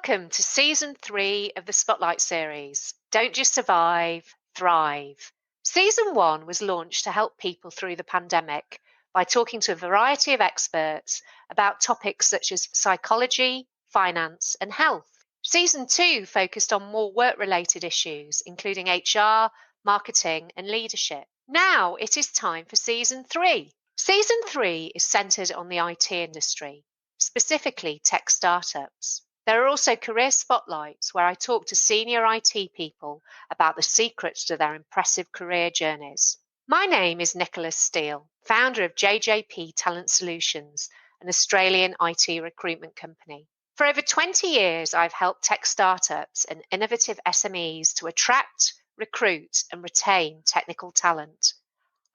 Welcome to Season 3 of the Spotlight series, Don't Just Survive, Thrive. Season 1 was launched to help people through the pandemic by talking to a variety of experts about topics such as psychology, finance, and health. Season 2 focused on more work-related issues, including HR, marketing, and leadership. Now it is time for Season 3. Season 3 is centred on the IT industry, specifically tech startups. There are also career spotlights where I talk to senior IT people about the secrets to their impressive career journeys. My name is Nicholas Steele, founder of JJP Talent Solutions, an Australian IT recruitment company. For over 20 years, I've helped tech startups and innovative SMEs to attract, recruit, and retain technical talent.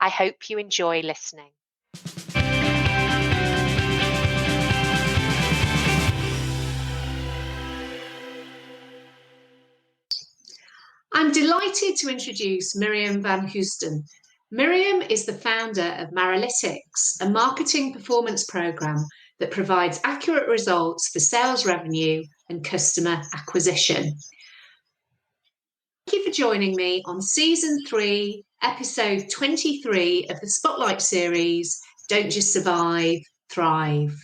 I hope you enjoy listening. I'm delighted to introduce Miriam van Heusden. Miriam is the founder of Maralytics, a marketing performance program that provides accurate results for sales revenue and customer acquisition. Thank you for joining me on Season 3, Episode 23 of the Spotlight series, Don't Just Survive, Thrive.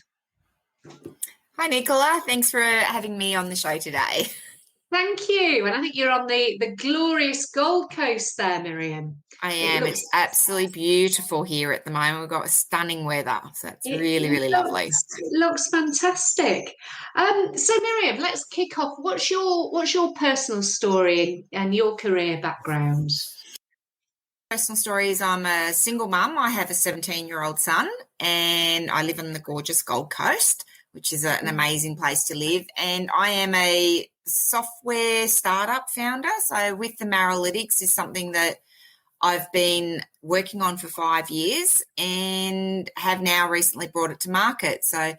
Hi, Nicola. Thanks for having me on the show today. Thank you. And I think you're on the glorious Gold Coast there, Miriam. I am. It's absolutely beautiful here at the moment. We've got stunning weather, so it's really lovely. It looks fantastic. So, Miriam, let's kick off. What's your personal story and your career background? Personal story is I'm a single mum. I have a 17-year-old son, and I live on the gorgeous Gold Coast, which is an amazing place to live. And I am a software startup founder. So with the Maralytics is something that I've been working on for 5 years and have now recently brought it to market. So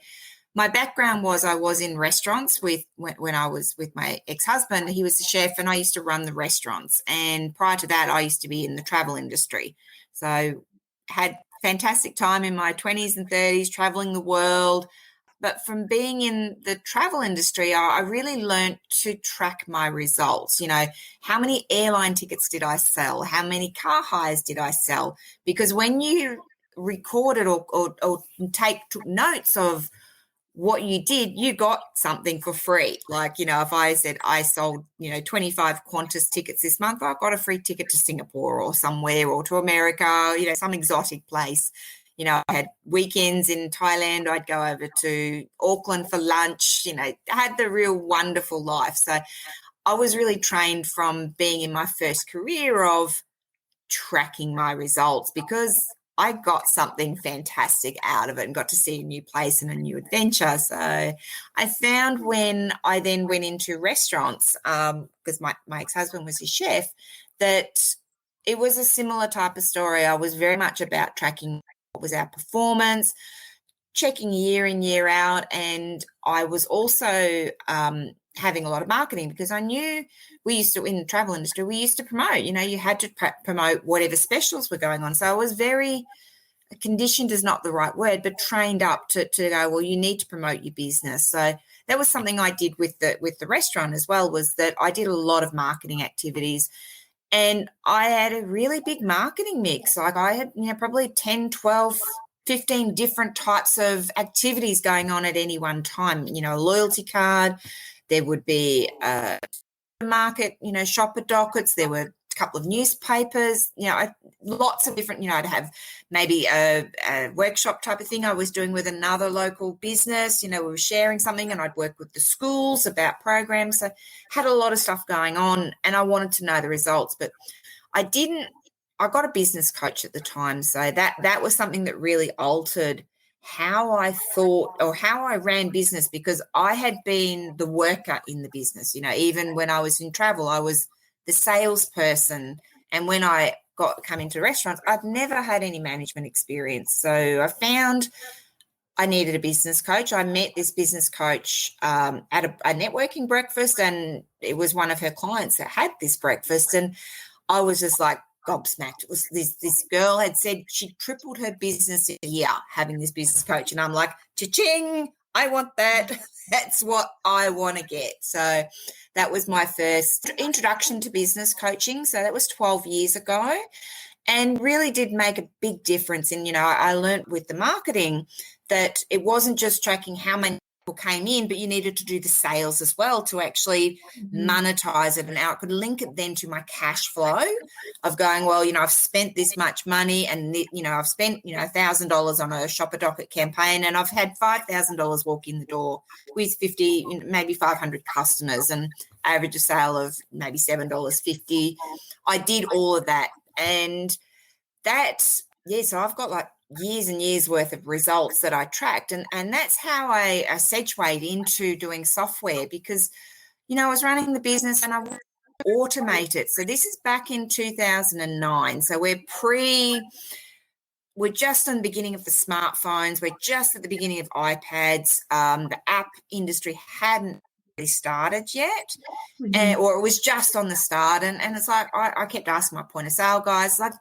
my background was I was in restaurants when I was with my ex-husband. He was the chef and I used to run the restaurants. And prior to that, I used to be in the travel industry. So had fantastic time in my 20s and 30s, traveling the world. But from being in the travel industry, I really learned to track my results. You know, how many airline tickets did I sell? How many car hires did I sell? Because when you recorded or took notes of what you did, you got something for free. Like, you know, if I said I sold, 25 Qantas tickets this month, I got a free ticket to Singapore or somewhere or to America, some exotic place. I had weekends in Thailand. I'd go over to Auckland for lunch, I had the real wonderful life. So I was really trained from being in my first career of tracking my results because I got something fantastic out of it and got to see a new place and a new adventure. So I found when I then went into restaurants, because my ex-husband was a chef, that it was a similar type of story. I was very much about tracking what was our performance, checking year in, year out. And I was also having a lot of marketing because I knew we used to, in the travel industry, we used to promote, you had to promote whatever specials were going on. So I was very conditioned is not the right word, but trained up to go, well, you need to promote your business. So that was something I did with the restaurant as well, was that I did a lot of marketing activities. And I had a really big marketing mix. Like I had, probably 10, 12, 15 different types of activities going on at any one time. A loyalty card, there would be a market, shopper dockets, there were a couple of newspapers, lots of different, I'd have maybe a workshop type of thing I was doing with another local business, we were sharing something and I'd work with the schools about programs. So had a lot of stuff going on and I wanted to know the results, but I got a business coach at the time. So that was something that really altered how I thought or how I ran business, because I had been the worker in the business. Even when I was in travel, I was the salesperson. And when I come into restaurants, I'd never had any management experience. So I found I needed a business coach. I met this business coach at a networking breakfast, and it was one of her clients that had this breakfast. And I was just like gobsmacked. It was this girl had said she tripled her business in a year having this business coach. And I'm like, cha-ching, I want that. That's what I want to get. So that was my first introduction to business coaching. So that was 12 years ago, and really did make a big difference in, I learned with the marketing that it wasn't just tracking how many people came in, but you needed to do the sales as well to actually monetize it. And I could link it then to my cash flow of going, well, I've spent this much money, and, I've spent, $1,000 on a shopper docket campaign, and I've had $5,000 walk in the door with 50, maybe 500 customers, and average a sale of maybe $7.50. I did all of that. And that's, so I've got like years and years worth of results that I tracked. And that's how I segued into doing software, because, I was running the business and I wanted to automate it. So this is back in 2009. So we're just in the beginning of the smartphones. We're just at the beginning of iPads. The app industry hadn't really started yet. Or it was just on the start, and it's like I kept asking my point of sale guys, like,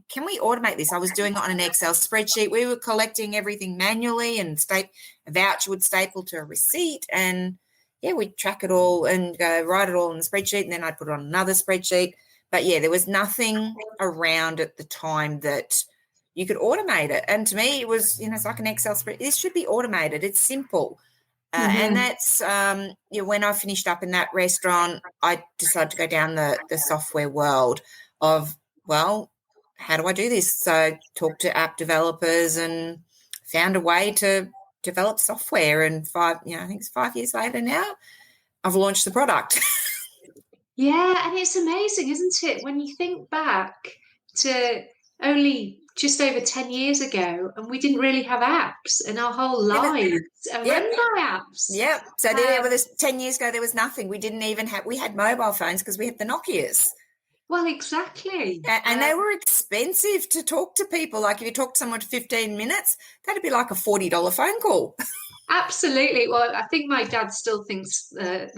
can we automate this? I was doing it on an Excel spreadsheet. We were collecting everything manually, and a voucher would staple to a receipt, and we'd track it all and go write it all in the spreadsheet, and then I'd put it on another spreadsheet. But there was nothing around at the time that you could automate it. And to me, it was, it's like an Excel spreadsheet. This should be automated. It's simple. And that's, when I finished up in that restaurant, I decided to go down the software world of, well, how do I do this? So I talked to app developers and found a way to develop software. And I think it's 5 years later now, I've launched the product. Yeah, and it's amazing, isn't it? When you think back to only just over 10 years ago, and we didn't really have apps, and our whole lives are run by apps. Yep. So there was 10 years ago, there was nothing. We didn't even we had mobile phones because we had the Nokias. Well, exactly. And they were expensive to talk to people. Like if you talk to someone for 15 minutes, that'd be like a $40 phone call. Absolutely. Well, I think my dad still thinks a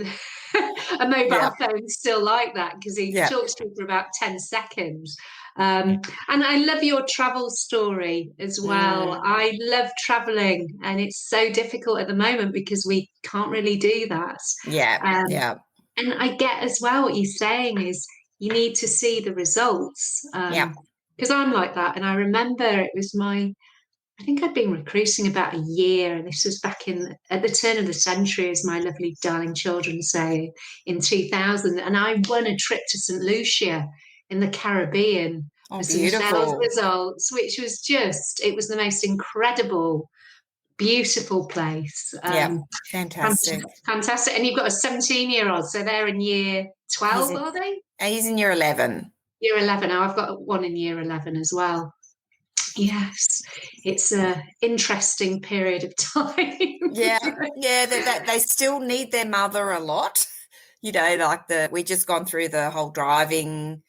mobile phone's still like that, because he talks to me for about 10 seconds. And I love your travel story as well. I love traveling, and it's so difficult at the moment because we can't really do that. And I get as well what you're saying is you need to see the results. Because I'm like that. And I remember it was I think I'd been recruiting about a year, and this was back at the turn of the century, as my lovely darling children say, in 2000. And I won a trip to St. Lucia in the Caribbean for some sales results, which was it was the most incredible, beautiful place. Fantastic. Fantastic. And you've got a 17-year-old, so they're in year 12, are they? He's in year 11. Year 11. Now I've got one in year 11 as well. Yes, it's an interesting period of time. They still need their mother a lot. We just gone through the whole driving,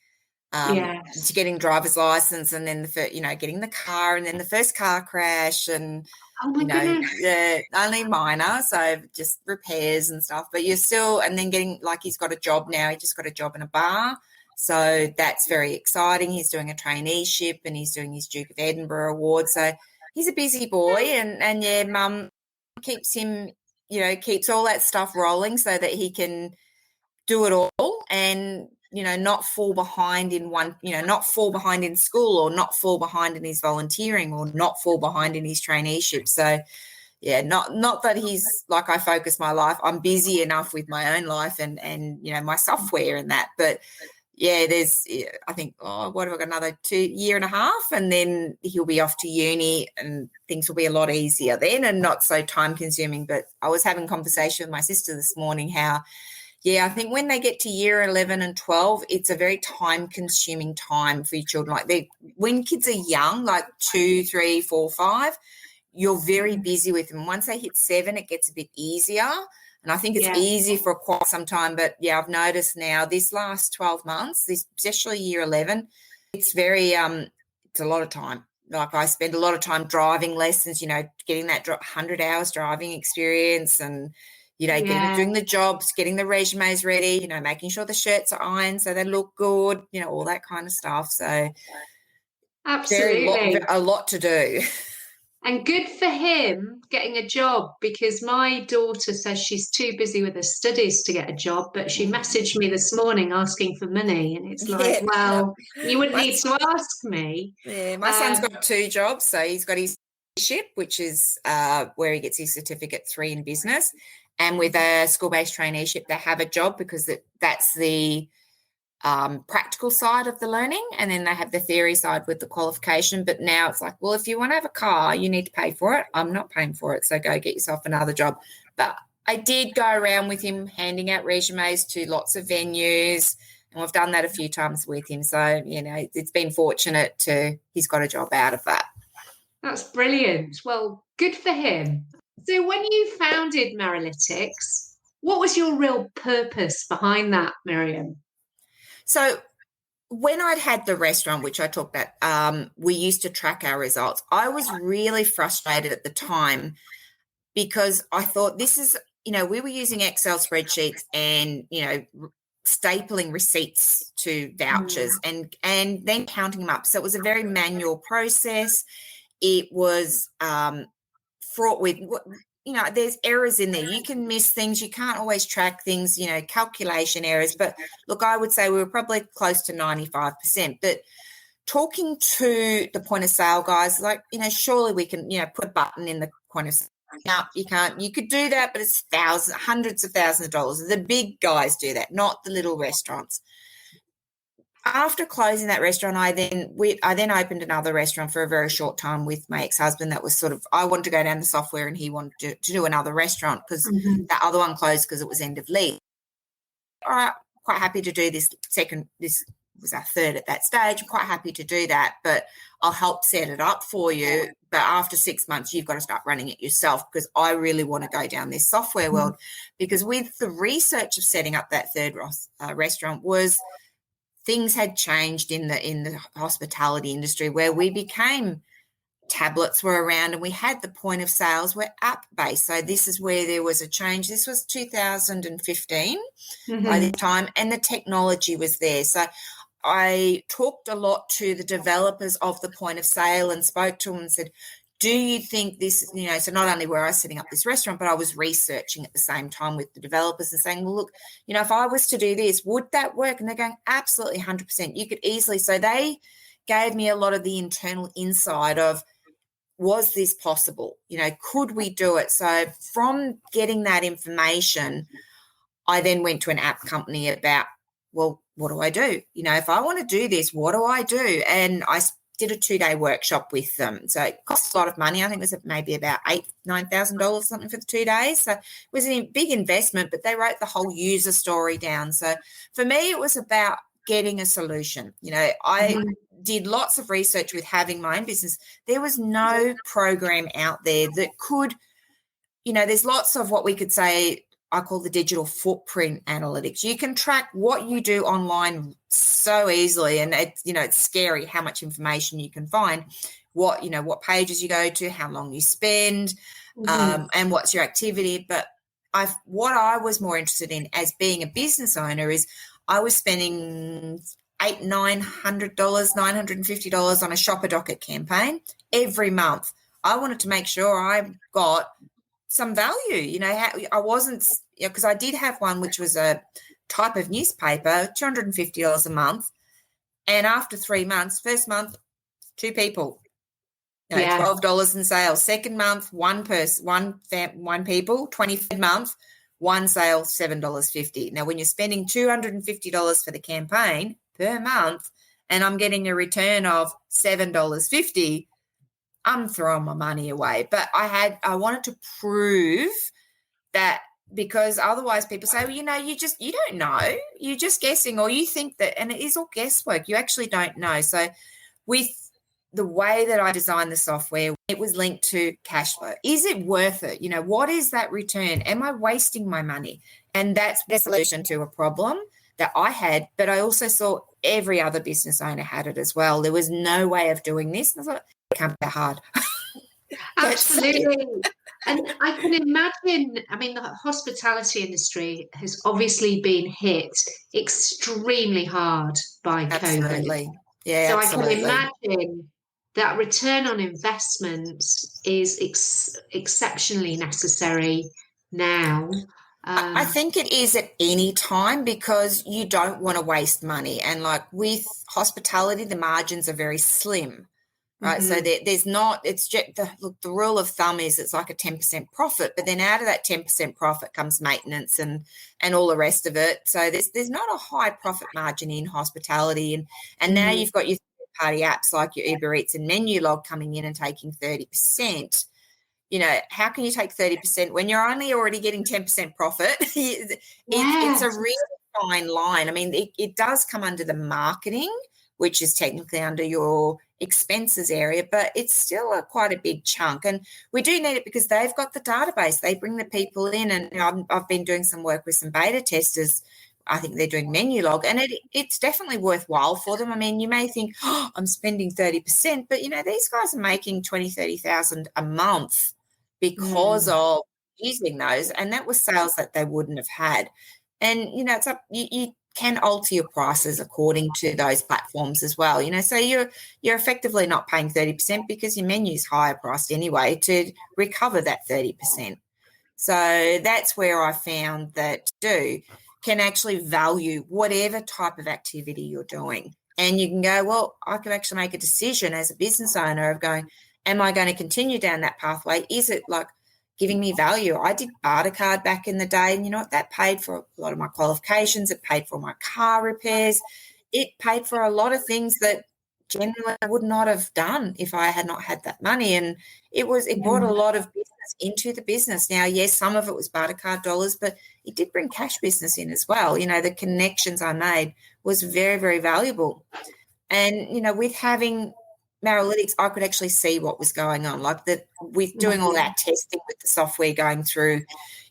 to getting driver's license, and then getting the car, and then the first car crash, and only minor, so just repairs and stuff. But you're still, and then getting, like, he's got a job now. He just got a job in a bar. So that's very exciting. He's doing a traineeship, and he's doing his Duke of Edinburgh award. So he's a busy boy, and Mum keeps him, keeps all that stuff rolling so that he can do it all and, not fall behind in not fall behind in school, or not fall behind in his volunteering, or not fall behind in his traineeship. So, not that he's like, I focus my life. I'm busy enough with my own life and my software and that, but there's, I think, what have I got, another 2 year and a half, and then he'll be off to uni, and things will be a lot easier then and not so time consuming. But I was having a conversation with my sister this morning how, I think when they get to year 11 and 12, it's a very time consuming time for your children. Like when kids are young, like 2, 3, 4, 5, you're very busy with them. Once they hit 7, it gets a bit easier. And I think it's easy for quite some time. But, I've noticed now this last 12 months, especially year 11, it's very it's a lot of time. Like I spend a lot of time driving lessons, getting that 100 hours driving experience, and, doing the jobs, getting the resumes ready, making sure the shirts are ironed so they look good, all that kind of stuff. So absolutely a lot to do. And good for him getting a job, because my daughter says she's too busy with her studies to get a job, but she messaged me this morning asking for money. And it's like, well, you wouldn't need to ask me. Yeah, my son's got 2 jobs. So he's got his ship, which is where he gets his certificate 3 in business. And with a school-based traineeship, they have a job because that's the practical side of the learning, and then they have the theory side with the qualification. But now it's like, well, if you want to have a car, you need to pay for it. I'm not paying for it, so go get yourself another job. But I did go around with him handing out resumes to lots of venues, and we've done that a few times with him. So, it's been fortunate he's got a job out of that. That's brilliant. Well, good for him. So when you founded Maralytics, what was your real purpose behind that, Miriam? So when I'd had the restaurant, which I talked about, we used to track our results. I was really frustrated at the time because I thought this is, we were using Excel spreadsheets and, stapling receipts to vouchers and then counting them up. So it was a very manual process. It was fraught with, there's errors in there. You can miss things. You can't always track things, calculation errors. But look, I would say we were probably close to 95%. But talking to the point of sale guys, like, surely we can, put a button in the point of sale. No, you can't. You could do that, but it's hundreds of thousands of dollars. The big guys do that, not the little restaurants. After closing that restaurant, I then opened another restaurant for a very short time with my ex-husband. That was I wanted to go down the software and he wanted to do another restaurant because that other one closed because it was end of lease. All right, quite happy to do this was our third at that stage. I'm quite happy to do that, but I'll help set it up for you. But after 6 months, you've got to start running it yourself because I really want to go down this software world. Because with the research of setting up that third restaurant was – things had changed in the hospitality industry where we became tablets were around and we had the point of sales were app-based. So this is where there was a change. This was 2015 by the time, and the technology was there. So I talked a lot to the developers of the point of sale and spoke to them and said, do you think this, so not only were I setting up this restaurant, but I was researching at the same time with the developers and saying, well, look, if I was to do this, would that work? And they're going, absolutely 100%. You could easily. So they gave me a lot of the internal insight of, was this possible? Could we do it? So from getting that information, I then went to an app company about, well, what do I do? If I want to do this, what do I do? And I did a 2-day workshop with them. So it cost a lot of money. I think it was maybe about $9,000 something for the 2 days. So it was a big investment, but they wrote the whole user story down. So for me, it was about getting a solution. I did lots of research with having my own business. There was no program out there that could, there's lots of what we could say I call the digital footprint analytics. You can track what you do online so easily, and it's scary how much information you can find. What pages you go to, how long you spend, and what's your activity. But what I was more interested in as being a business owner is I was spending $950 on a shopper docket campaign every month. I wanted to make sure I got some value. I wasn't, because I did have one which was a type of newspaper, $250 a month, and after 3 months, first month 2 people, $12 in sales. Second month, one people. 23rd month, 1 sale, $7.50. Now when you're spending $250 for the campaign per month and I'm getting a return of $7.50, I'm throwing my money away. But I wanted to prove that, because otherwise people say, well, you don't know. You're just guessing, or you think that, and it is all guesswork. You actually don't know. So with the way that I designed the software, it was linked to cash flow. Is it worth it? What is that return? Am I wasting my money? And that's the solution to a problem that I had, but I also saw every other business owner had it as well. There was no way of doing this. And I thought, it can't be hard. Absolutely. And I can imagine, the hospitality industry has obviously been hit extremely hard by COVID. Absolutely. Yeah, so absolutely. I can imagine that return on investment is exceptionally necessary now. I think it is at any time because you don't want to waste money. And like with hospitality, the margins are very slim, right? So there's not, it's just, the rule of thumb is it's like a 10% profit, but then out of that 10% profit comes maintenance and all the rest of it. So there's not a high profit margin in hospitality. And now you've got your third-party apps like your Uber Eats and Menulog coming in and taking 30%. You know, how can you take 30% when you're only already getting 10% profit? It's a really fine line. I mean, it does come under the marketing, which is technically under your expenses area, but it's still quite a big chunk. And we do need it because they've got the database. They bring the people in, and you know, I've been doing some work with some beta testers. I think they're doing Menulog, and it's definitely worthwhile for them. I mean, you may think, oh, I'm spending 30%, but, you know, these guys are making 20,000, 30,000 a month because of using those, and that was sales that they wouldn't have had. And, you know, it's up, you can alter your prices according to those platforms as well. You know, so you're effectively not paying 30% because your menu's higher priced anyway to recover that 30%. So that's where I found that can actually value whatever type of activity you're doing. And you can go, well, I can actually make a decision as a business owner of going, am I going to continue down that pathway? Is it like giving me value? I did barter card back in the day, and you know what? That paid for a lot of my qualifications. It paid for my car repairs. It paid for a lot of things that generally I would not have done if I had not had that money. And it brought a lot of business into the business. Now, yes, some of it was barter card dollars, but it did bring cash business in as well. You know, the connections I made was very, very valuable. And, you know, with having Maralytics, I could actually see what was going on. Like with doing all that testing with the software going through,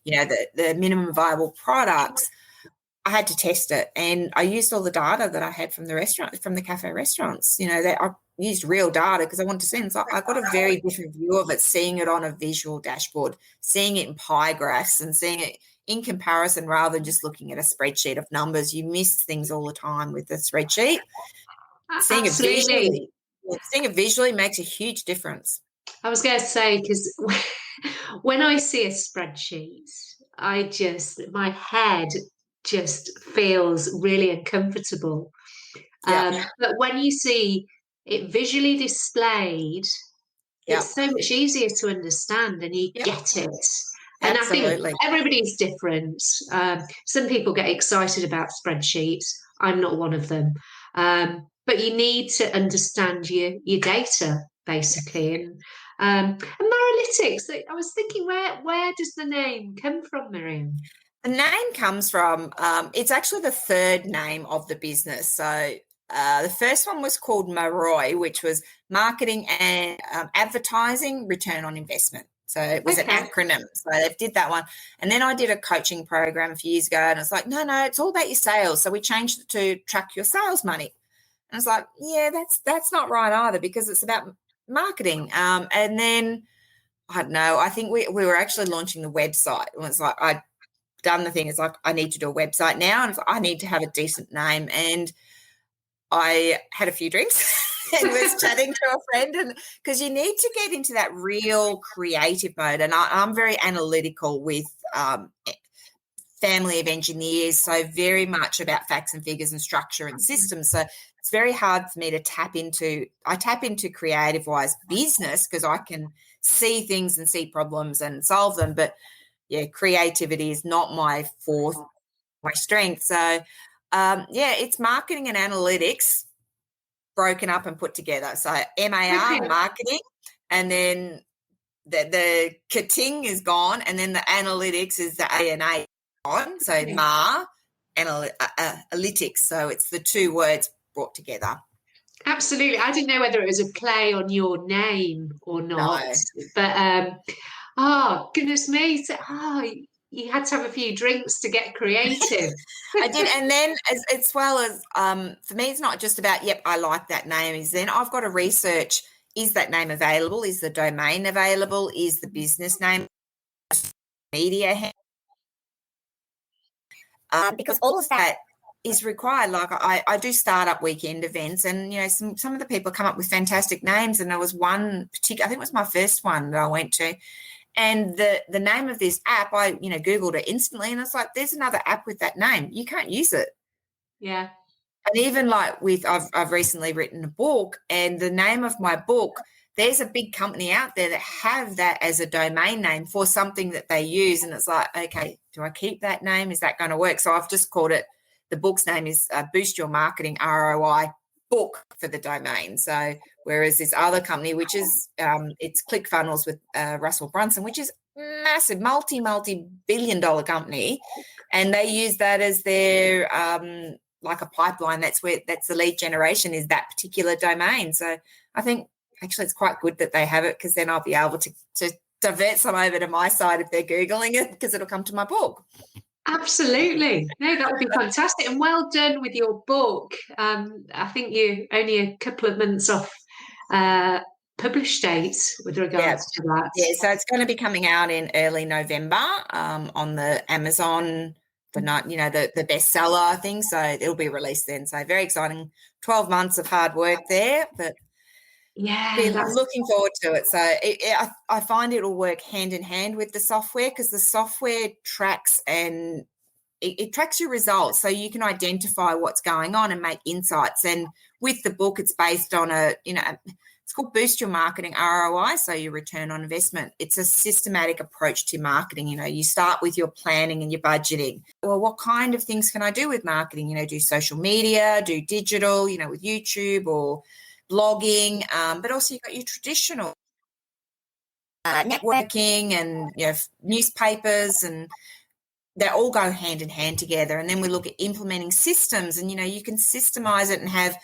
you know, the minimum viable products, I had to test it. And I used all the data that I had from the cafe restaurants, you know, that I used real data because I wanted to see it. So I got a very different view of it, seeing it on a visual dashboard, seeing it in pie graphs and seeing it in comparison rather than just looking at a spreadsheet of numbers. You miss things all the time with the spreadsheet. Seeing it visually makes a huge difference. I was going to say, because when I see a spreadsheet, my head just feels really uncomfortable. But when you see it visually displayed, it's so much easier to understand and you get it. And Absolutely. I think everybody's different. Some people get excited about spreadsheets. I'm not one of them. But you need to understand your data, basically. And Maralytics, I was thinking, where does the name come from, Miriam? The name comes from, it's actually the third name of the business. So the first one was called MAROI, which was Marketing and Advertising Return on Investment. So it was an acronym. So they did that one. And then I did a coaching program a few years ago, and it's like, no, it's all about your sales. So we changed it to Track Your Sales Money. And I was like, yeah, that's not right either because it's about marketing. And then, I don't know, I think we were actually launching the website. And it's like I'd done the thing. It's like I need to do a website now, and I need to have a decent name. And I had a few drinks and was chatting to a friend, and because you need to get into that real creative mode. And I'm very analytical with family of engineers, so very much about facts and figures and structure and systems. So it's very hard for me to tap into creative-wise business because I can see things and see problems and solve them. But yeah, creativity is not my strength. So it's marketing and analytics broken up and put together. So MAR, marketing, and then the Kating is gone, and then the analytics is the ANA on. So MAR, analytics. So it's the two words brought together. Absolutely. I didn't know whether it was a play on your name or not. No. But goodness me. So, you had to have a few drinks to get creative. I did. And then as well as for me, it's not just about, I like that name. Is then I've got to research, is that name available? Is the domain available? Is the business name media? Because all of that is required. Like I do startup weekend events, and some of the people come up with fantastic names, and there was one particular, I think it was my first one that I went to, and the name of this app, I Googled it instantly, and it's like, there's another app with that name, you can't use it. Yeah. And even like I've recently written a book, and the name of my book, there's a big company out there that have that as a domain name for something that they use. And it's like, okay, do I keep that name? Is that going to work? So I've just called it, the book's name is Boost Your Marketing ROI Book for the domain. So whereas this other company, which is it's ClickFunnels with Russell Brunson, which is massive, multi-billion-dollar company, and they use that as their like a pipeline. That's the lead generation, is that particular domain. So I think actually it's quite good that they have it, because then I'll be able to divert some over to my side if they're Googling it, because it'll come to my book. Absolutely. No, that would be fantastic. And well done with your book. I think you're only a couple of months off publish dates with regards to that. Yeah, so it's going to be coming out in early November on the Amazon, the bestseller thing. So it'll be released then. So very exciting. 12 months of hard work there, but looking forward to it. So I find it'll work hand in hand with the software, because the software tracks and it tracks your results, so you can identify what's going on and make insights. And with the book, it's based on it's called Boost Your Marketing ROI, so your return on investment. It's a systematic approach to marketing. You start with your planning and your budgeting. Well, what kind of things can I do with marketing? Do social media, do digital, with YouTube or blogging, but also you've got your traditional networking and newspapers, and they all go hand in hand together. And then we look at implementing systems, and you can systemize it and have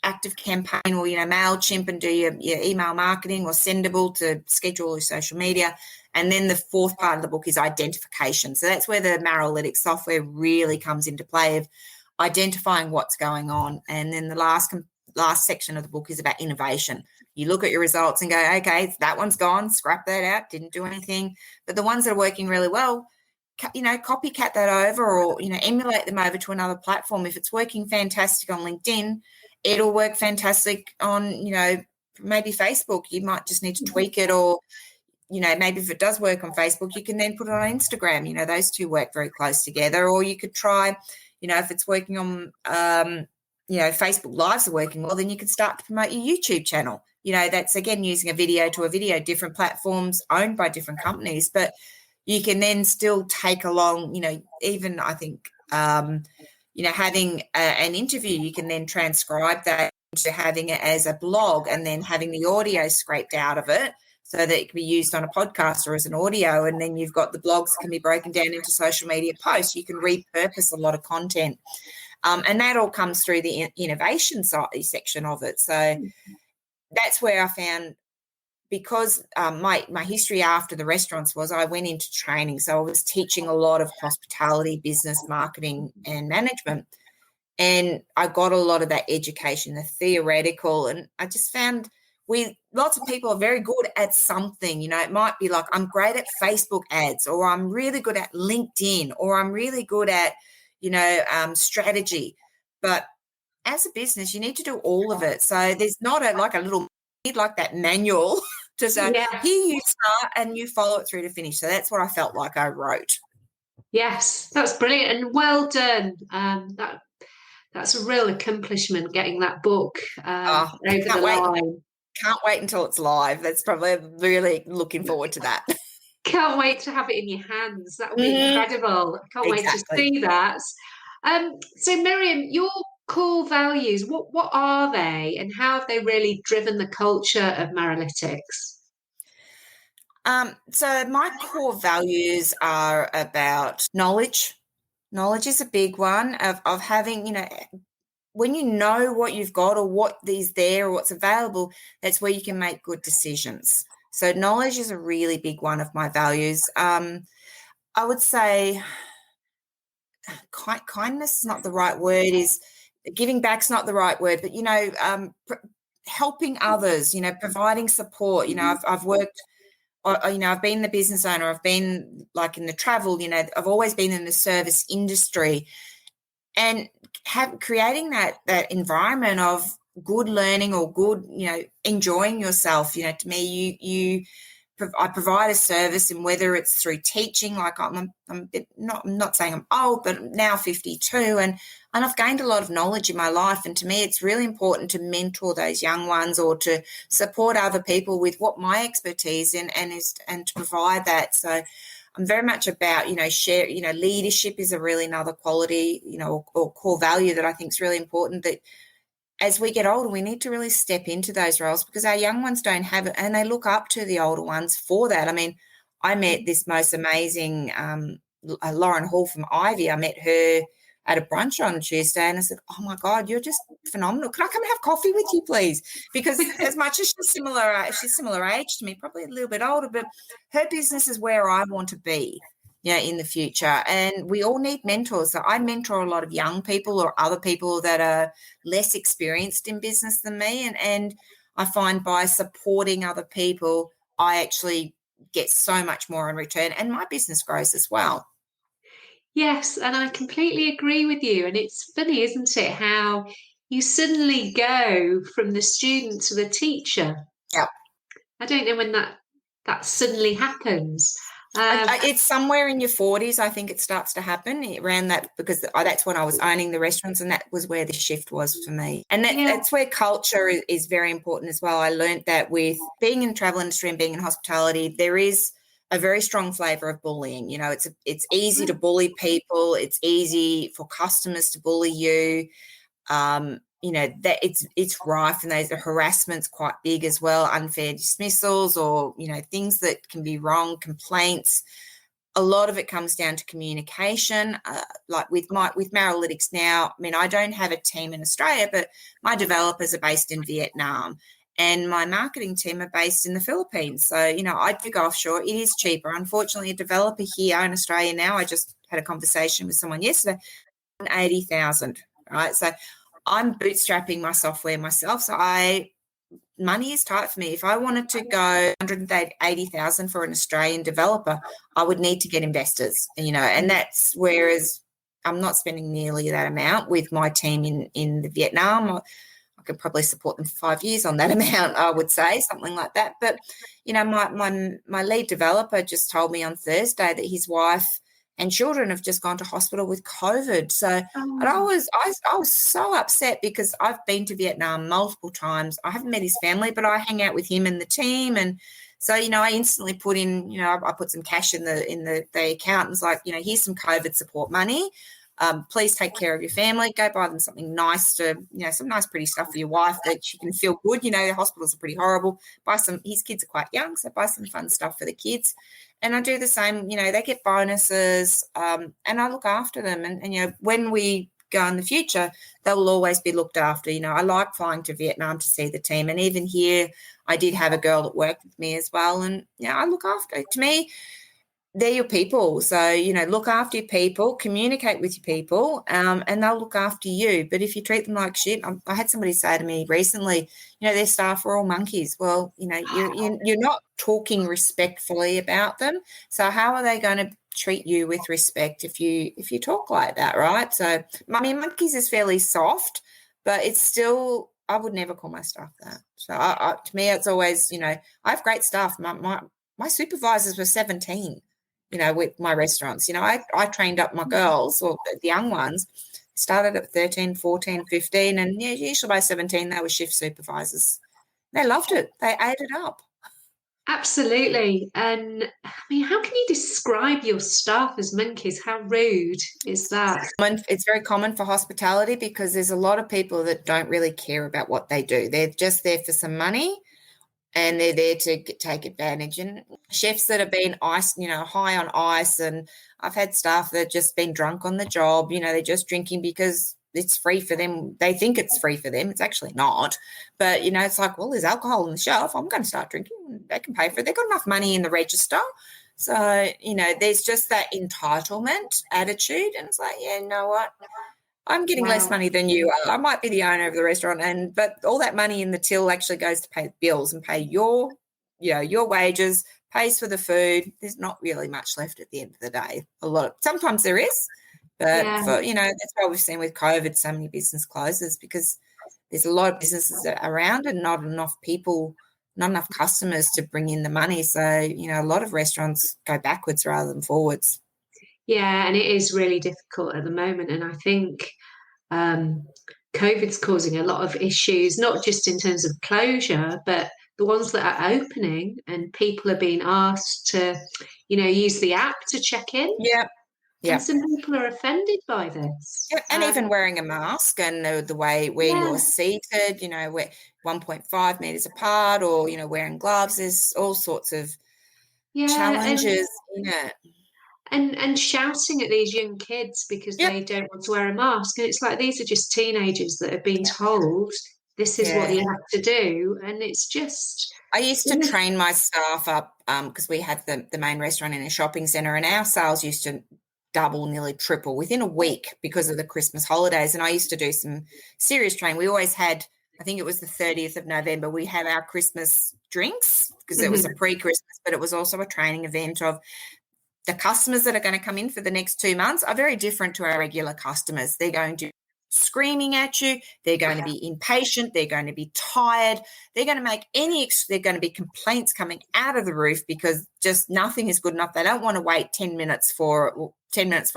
active campaign, or MailChimp, and do your email marketing, or Sendable to schedule your social media. And then the fourth part of the book is identification. So that's where the Maralytics software really comes into play, of identifying what's going on. And then the last section of the book is about innovation. You look at your results and go, okay, that one's gone, scrap that out, didn't do anything. But the ones that are working really well, copycat that over, or emulate them over to another platform. If it's working fantastic on LinkedIn, it'll work fantastic on maybe Facebook. You might just need to tweak it, or maybe if it does work on Facebook, you can then put it on Instagram. Those two work very close together. Or you could try, if it's working on Facebook Lives are working well, then you can start to promote your YouTube channel. That's again using a video to a video, different platforms owned by different companies, but you can then still take along, even I think, having an interview, you can then transcribe that into having it as a blog, and then having the audio scraped out of it so that it can be used on a podcast or as an audio. And then you've got the blogs can be broken down into social media posts. You can repurpose a lot of content. And that all comes through the innovation section of it. So that's where I found, because my history after the restaurants was I went into training. So I was teaching a lot of hospitality, business, marketing and management. And I got a lot of that education, the theoretical. And I just found lots of people are very good at something. It might be like, I'm great at Facebook ads, or I'm really good at LinkedIn, or I'm really good at, strategy. But as a business, you need to do all of it. So there's not a little like that manual to say, here you start and you follow it through to finish. So that's what I felt like I wrote. Yes, that's brilliant, and well done. That's a real accomplishment, getting that book over the line. Can't wait until it's live. That's probably really looking forward to that. Can't wait to have it in your hands. That would be incredible. I can't wait to see that. So Miriam, your core values, what are they, and how have they really driven the culture of Maralytics? So my core values are about knowledge. Knowledge is a big one of having, when you know what you've got or what is there or what's available, that's where you can make good decisions. So knowledge is a really big one of my values. I would say kindness is not the right word, is giving back's not the right word, but, helping others, providing support. I've worked, I've been the business owner, I've been like in the travel, I've always been in the service industry. and creating that environment of good learning or good, enjoying yourself. To me, I provide a service, and whether it's through teaching, like I'm not saying I'm old, but now 52, and I've gained a lot of knowledge in my life. And to me, it's really important to mentor those young ones or to support other people with what my expertise in and to provide that. So I'm very much about, share, leadership is a really another quality, or core value that I think is really important, that as we get older, we need to really step into those roles, because our young ones don't have it, and they look up to the older ones for that. I mean, I met this most amazing Lauren Hall from Ivy. I met her at a brunch on Tuesday, and I said, "Oh my God, you're just phenomenal. Can I come and have coffee with you, please?" Because as much as she's similar age to me, probably a little bit older, but her business is where I want to be, in the future. And we all need mentors. So I mentor a lot of young people or other people that are less experienced in business than me. And I find by supporting other people, I actually get so much more in return, and my business grows as well. Yes, and I completely agree with you. And it's funny, isn't it, how you suddenly go from the student to the teacher. Yeah. I don't know when that suddenly happens. It's somewhere in your 40s, I think it starts to happen around that, because that's when I was owning the restaurants, and that was where the shift was for me. And that's where culture is very important as well. I learned that with being in the travel industry and being in hospitality, there is a very strong flavour of bullying. It's easy to bully people. It's easy for customers to bully you. That it's rife, and the harassment's quite big as well, unfair dismissals, or things that can be wrong, complaints. A lot of it comes down to communication. Like with Maralytics now, I mean, I don't have a team in Australia, but my developers are based in Vietnam, and my marketing team are based in the Philippines. So I do go offshore. It is cheaper. Unfortunately, a developer here in Australia now, I just had a conversation with someone yesterday, 80,000. Right, so I'm bootstrapping my software myself. So money is tight for me. If I wanted to go 180,000 for an Australian developer, I would need to get investors, and that's, whereas I'm not spending nearly that amount with my team in the Vietnam. I could probably support them for 5 years on that amount, I would say, something like that. But, my lead developer just told me on Thursday that his wife and children have just gone to hospital with COVID. So and I was so upset, because I've been to Vietnam multiple times. I haven't met his family, but I hang out with him and the team. And so, I instantly put in, I put some cash in the account, and was like, here's some COVID support money. Please take care of your family. Go buy them something nice some nice pretty stuff for your wife that she can feel good. The hospitals are pretty horrible. His kids are quite young, so buy some fun stuff for the kids. And I do the same, they get bonuses, and I look after them. And when we go in the future, they will always be looked after. I like flying to Vietnam to see the team. And even here, I did have a girl that worked with me as well. And, I look after, to me, they're your people. So, look after your people, communicate with your people, and they'll look after you. But if you treat them like shit, I had somebody say to me recently, their staff are all monkeys. Well, you're not talking respectfully about them. So how are they going to treat you with respect if you talk like that, right? So, I mean, monkeys is fairly soft, but it's still, I would never call my staff that. So to me, it's always, I have great staff. My supervisors were 17. With my restaurants, I trained up my girls, or the young ones, started at 13, 14, 15, and usually by 17 they were shift supervisors. They loved it. They ate it up. Absolutely. And I mean, how can you describe your staff as monkeys? How rude is that? It's very common for hospitality, because there's a lot of people that don't really care about what they do. They're just there for some money, and they're there to take advantage. And chefs that have been high on ice, and I've had staff that have just been drunk on the job. They're just drinking because it's free for them. They think it's free for them. It's actually not. But, it's like, well, there's alcohol on the shelf. I'm going to start drinking. They can pay for it. They've got enough money in the register. So, there's just that entitlement attitude. And it's like, yeah, you know what? I'm getting less money than you are. I might be the owner of the restaurant, but all that money in the till actually goes to pay bills and pay your wages, pays for the food. There's not really much left at the end of the day. Sometimes there is, But for, that's why we've seen with COVID so many business closes, because there's a lot of businesses around and not enough people, not enough customers to bring in the money. So, a lot of restaurants go backwards rather than forwards. Yeah, and it is really difficult at the moment. And I think COVID's causing a lot of issues, not just in terms of closure, but the ones that are opening, and people are being asked to, use the app to check in. Yeah. And some people are offended by this. Yeah, and even wearing a mask and the way where you're seated, we're 1.5 meters apart, or, wearing gloves. There's all sorts of challenges in it. And shouting at these young kids because they don't want to wear a mask. And it's like, these are just teenagers that have been told this is what you have to do. And it's just... I used to train my staff up because we had the main restaurant in a shopping centre, and our sales used to double, nearly triple within a week because of the Christmas holidays. And I used to do some serious training. We always had, I think it was the 30th of November, we had our Christmas drinks because it was a pre-Christmas, but it was also a training event of the customers that are going to come in for the next 2 months are very different to our regular customers. They're going to be screaming at you. They're going to be impatient. They're going to be tired. They're going to make they're going to be complaints coming out of the roof because just nothing is good enough. They don't want to wait 10 minutes for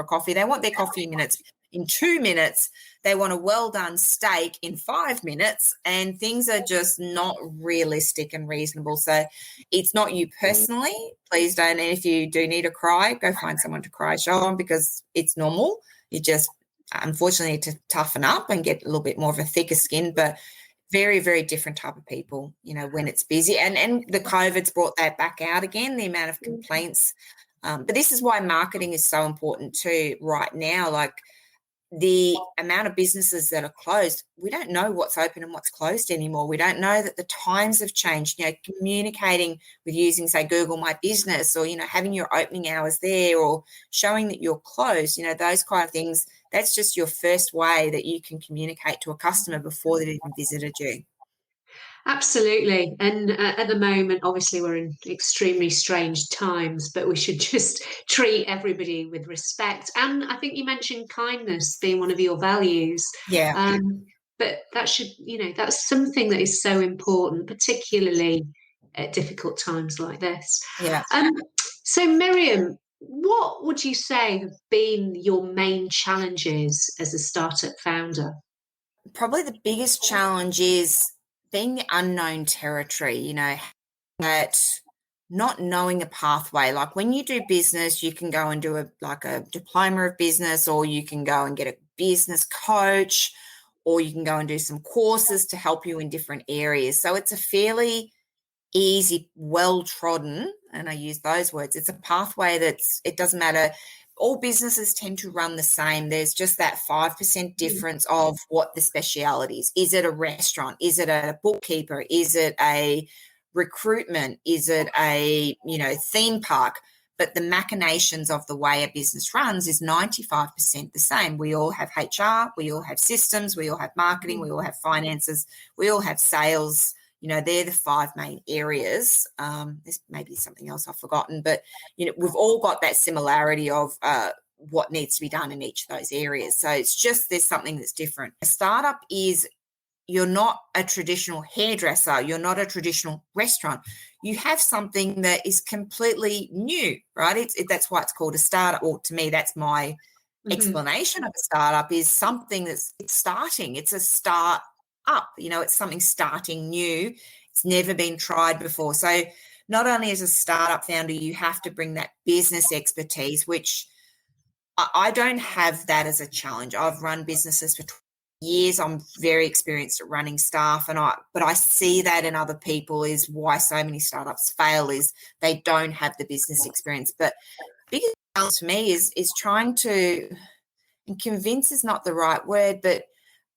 coffee. They want their coffee minutes in 2 minutes. They want a well-done steak in 5 minutes, and things are just not realistic and reasonable. So it's not you personally. Please don't. And if you do need to cry, go find someone to cry show on, because it's normal. You just unfortunately need to toughen up and get a little bit more of a thicker skin, but very, very different type of people, when it's busy. And the COVID's brought that back out again, the amount of complaints. But this is why marketing is so important too right now. Like, the amount of businesses that are closed, we don't know what's open and what's closed anymore. We don't know that the times have changed. Communicating with using, say, Google My Business, or, having your opening hours there, or showing that you're closed, those kind of things. That's just your first way that you can communicate to a customer before they've even visited you. Absolutely. And at the moment, obviously, we're in extremely strange times, but we should just treat everybody with respect. And I think you mentioned kindness being one of your values. Yeah. But that should, that's something that is so important, particularly at difficult times like this. Yeah. So, Miriam, what would you say have been your main challenges as a startup founder? Probably the biggest challenge is being the unknown territory, that not knowing a pathway. Like, when you do business, you can go and do a diploma of business, or you can go and get a business coach, or you can go and do some courses to help you in different areas. So it's a fairly easy, well-trodden, and I use those words, it's a pathway it doesn't matter. All businesses tend to run the same. There's just that 5% difference of what the speciality is. Is it a restaurant? Is it a bookkeeper? Is it a recruitment? Is it a, theme park? But the machinations of the way a business runs is 95% the same. We all have HR, we all have systems, we all have marketing, we all have finances, we all have sales. They're the 5 main areas. There's maybe something else I've forgotten, but, we've all got that similarity of what needs to be done in each of those areas. So it's just there's something that's different. A startup is, you're not a traditional hairdresser. You're not a traditional restaurant. You have something that is completely new, right? That's why it's called a startup. Or to me, that's my explanation of a startup, is something it's starting. It's a start up, it's something starting new. It's never been tried before. So not only as a startup founder, you have to bring that business expertise, which I don't have that as a challenge. I've run businesses for 20 years. I'm very experienced at running staff, but I see that in other people is why so many startups fail, is they don't have the business experience. But biggest challenge for me is trying to, and convince is not the right word, but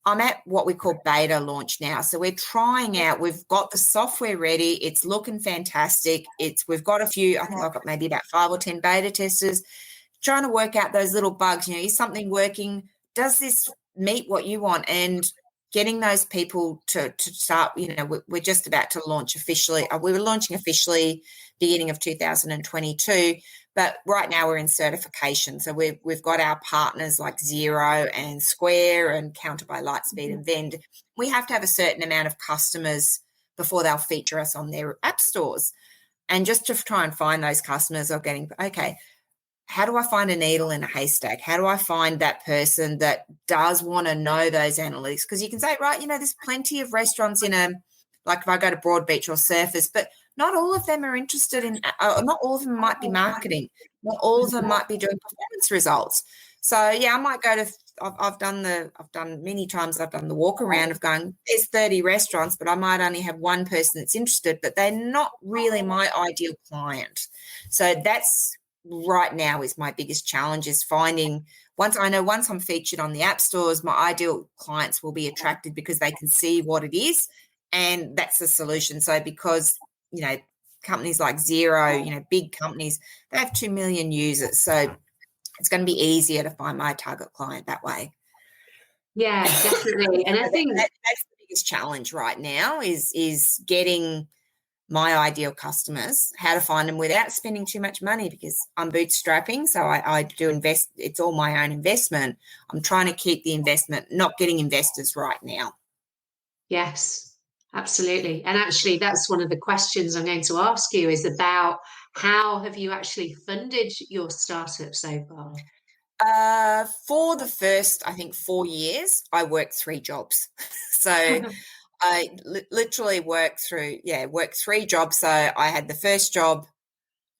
I'm at what we call beta launch now. So we're trying out, we've got the software ready. It's looking fantastic. We've got a few, I think I've got maybe about 5 or 10 beta testers trying to work out those little bugs. Is something working? Does this meet what you want? And getting those people to start, we're just about to launch officially. We were launching officially beginning of 2022, But right now we're in certification. So we've got our partners like Xero and Square and Counter by Lightspeed and Vend. We have to have a certain amount of customers before they'll feature us on their app stores. And just to try and find those customers are getting, okay, how do I find a needle in a haystack? How do I find that person that does want to know those analytics? Because you can say, right, there's plenty of restaurants like if I go to Broadbeach or Surfers, but not all of them are interested in, not all of them might be marketing. Not all of them might be doing performance results. So yeah, I might go to, I've done many times, I've done the walk around of going, there's 30 restaurants, but I might only have one person that's interested, but they're not really my ideal client. So that's right now is my biggest challenge, is finding, once I'm featured on the app stores, my ideal clients will be attracted because they can see what it is, and that's the solution. So because, companies like Xero, big companies, they have 2 million users. So it's going to be easier to find my target client that way. Yeah, definitely. And I think that's the biggest challenge right now is getting my ideal customers, how to find them without spending too much money, because I'm bootstrapping. So I do invest. It's all my own investment. I'm trying to keep the investment, not getting investors right now. Yes, absolutely. And actually, that's one of the questions I'm going to ask you, is about how have you actually funded your startup so far? For the first, I think, 4 years, I worked 3 jobs. So I literally worked 3 jobs. So I had the first job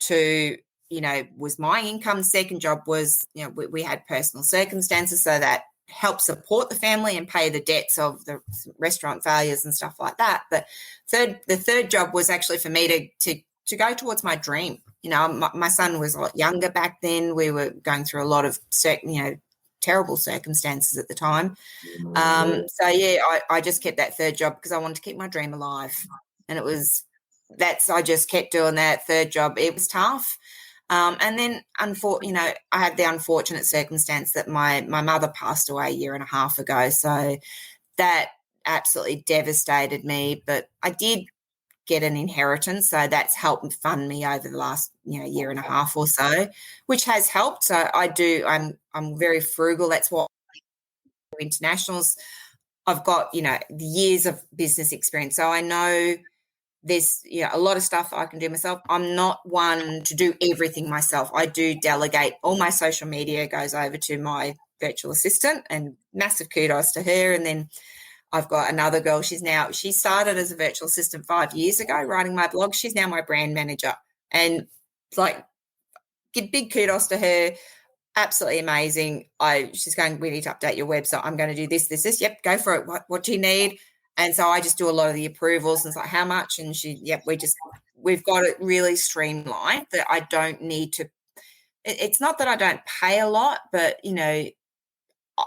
was my income. Second job was, we had personal circumstances, so that helped support the family and pay the debts of the restaurant failures and stuff like that. But the third job was actually for me to go towards my dream. My son was a lot younger back then. We were going through a lot of, terrible circumstances at the time. I just kept that third job because I wanted to keep my dream alive. And I just kept doing that third job. It was tough. And then, I had the unfortunate circumstance that my mother passed away 1.5 years ago. So that absolutely devastated me. But I did get an inheritance, so that's helped fund me over the last 1.5 years or so, which has helped. So I'm very frugal. That's what internationals, I've got the years of business experience, so I know there's a lot of stuff I can do myself. I'm not one to do everything myself. I do delegate. All my social media goes over to my virtual assistant, and massive kudos to her. And then I've got another girl. She started as a virtual assistant 5 years ago, writing my blog. She's now my brand manager, and give big kudos to her. Absolutely amazing. She's going, we need to update your website. I'm going to do this. Yep, go for it. What do you need? And so I just do a lot of the approvals, and it's like, how much? And we've got it really streamlined that I don't need to. It's not that I don't pay a lot, but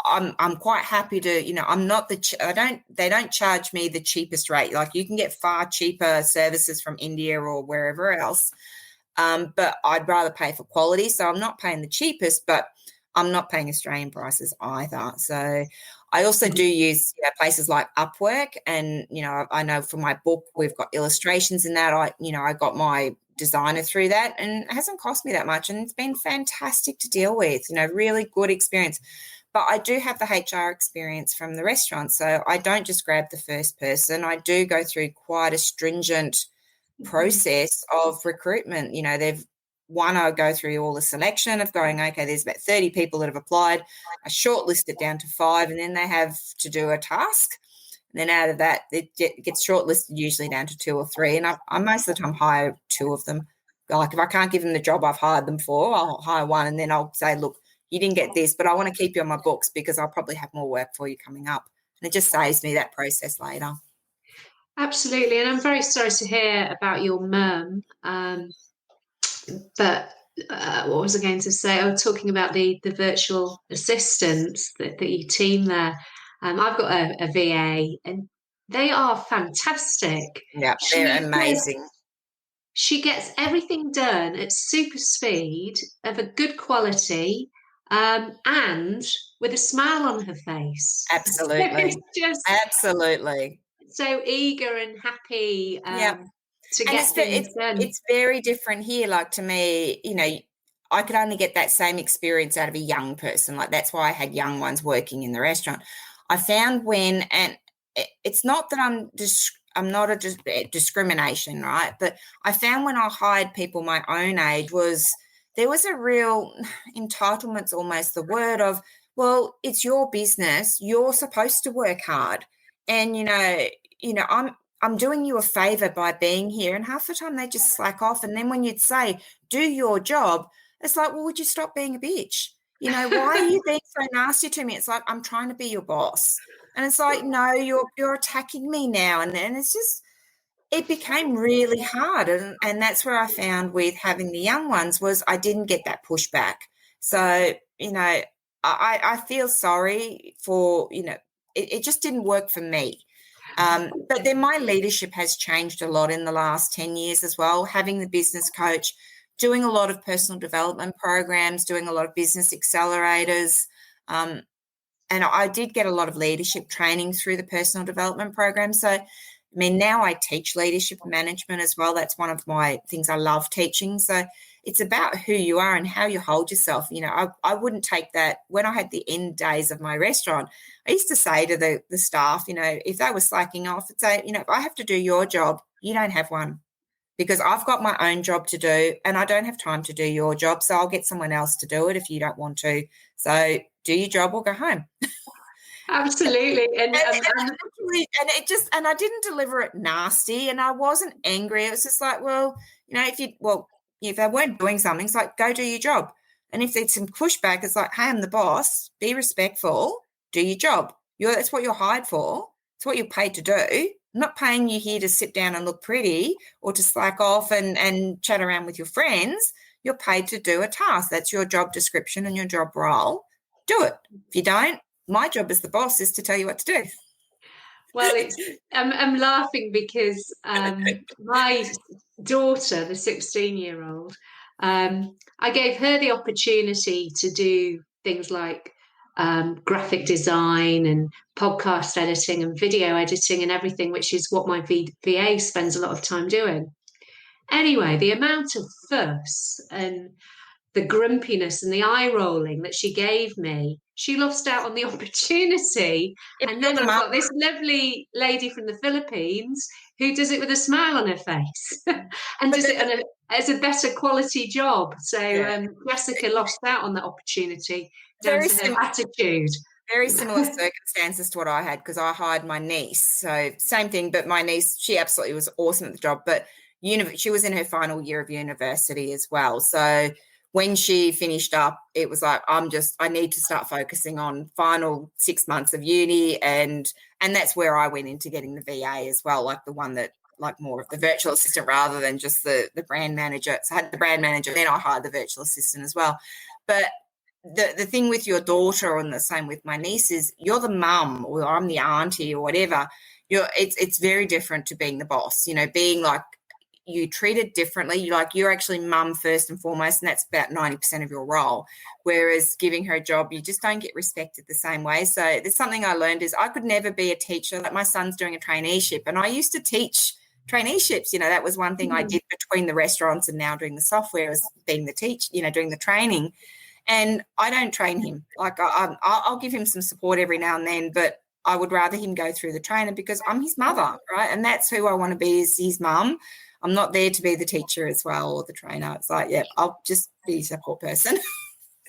I'm quite happy to, I'm not they don't charge me the cheapest rate. Like, you can get far cheaper services from India or wherever else. But I'd rather pay for quality. So I'm not paying the cheapest, but I'm not paying Australian prices either. So I also do use places like Upwork, and, I know for my book, we've got illustrations in that. I got my designer through that, and it hasn't cost me that much. And it's been fantastic to deal with, really good experience. But I do have the HR experience from the restaurant. So I don't just grab the first person. I do go through quite a stringent process of recruitment. I go through all the selection of going, okay, there's about 30 people that have applied. I shortlist it down to 5, and then they have to do a task. And then out of that, it gets shortlisted usually down to 2 or 3. And I most of the time hire 2 of them. Like, if I can't give them the job I've hired them for, I'll hire one, and then I'll say, look, you didn't get this, but I want to keep you on my books because I'll probably have more work for you coming up. And it just saves me that process later. Absolutely. And I'm very sorry to hear about your mum. But what was I going to say? I was talking about the virtual assistants that you team there. I've got a VA, and they are fantastic. Yeah, they're amazing. She gets everything done at super speed, of a good quality, and with a smile on her face. Absolutely. Absolutely. So eager and happy to get things done. It's very different here. Like, to me, I could only get that same experience out of a young person. Like, that's why I had young ones working in the restaurant. I found and it's not that I'm not a discrimination, right? But I found when I hired people my own age there was a real entitlement's almost the word of, well, it's your business. You're supposed to work hard. And, I'm doing you a favor by being here. And half the time they just slack off. And then when you'd say, do your job, it's like, well, would you stop being a bitch? Why are you being so nasty to me? It's like, I'm trying to be your boss. And it's like, no, you're attacking me now. And then it became really hard. And that's where I found with having the young ones was I didn't get that pushback. So, I feel sorry for, it just didn't work for me. But then my leadership has changed a lot in the last 10 years as well, having the business coach, doing a lot of personal development programs, doing a lot of business accelerators. And I did get a lot of leadership training through the personal development program. So, now I teach leadership and management as well. That's one of my things I love teaching. So it's about who you are and how you hold yourself. I wouldn't take that. When I had the end days of my restaurant, I used to say to the staff, if they were slacking off, I'd say, if I have to do your job, you don't have one, because I've got my own job to do and I don't have time to do your job. So I'll get someone else to do it if you don't want to. So do your job or go home. Absolutely. And I didn't deliver it nasty and I wasn't angry. It was just like, well, if they weren't doing something, it's like, go do your job. And if there's some pushback, it's like, hey, I'm the boss, be respectful, do your job. That's what you're hired for. It's what you're paid to do. I'm not paying you here to sit down and look pretty or to slack off and chat around with your friends. You're paid to do a task. That's your job description and your job role. Do it. If you don't, my job as the boss is to tell you what to do. Well, I'm laughing because my daughter, the 16-year-old, I gave her the opportunity to do things like graphic design and podcast editing and video editing and everything, which is what my VA spends a lot of time doing. Anyway, the amount of fuss and the grumpiness and the eye rolling that she gave me, she lost out on the opportunity. And then I've got this lovely lady from the Philippines who does it with a smile on her face and does it as a better quality job. So Jessica lost out on that opportunity down to her attitude. Very similar circumstances to what I had, because I hired my niece. So same thing, but my niece, she absolutely was awesome at the job. But she was in her final year of university as well. So when she finished up, it was like, I need to start focusing on final 6 months of uni. And that's where I went into getting the VA as well, like the one that, like more of the virtual assistant rather than just the brand manager. So I had the brand manager, then I hired the virtual assistant as well. But the thing with your daughter, and the same with my niece, is you're the mum or I'm the auntie or whatever. It's very different to being the boss, being like, you treat it differently. You're actually mum first and foremost, and that's about 90% of your role. Whereas giving her a job, you just don't get respected the same way. So there's something I learned is I could never be a teacher. Like, my son's doing a traineeship, and I used to teach traineeships. That was one thing I did between the restaurants and now doing the software, is being the teach, doing the training. And I don't train him. Like, I'll give him some support every now and then, but I would rather him go through the trainer, because I'm his mother, right? And that's who I want to be, is his mum. I'm not there to be the teacher as well or the trainer. It's like, I'll just be a support person.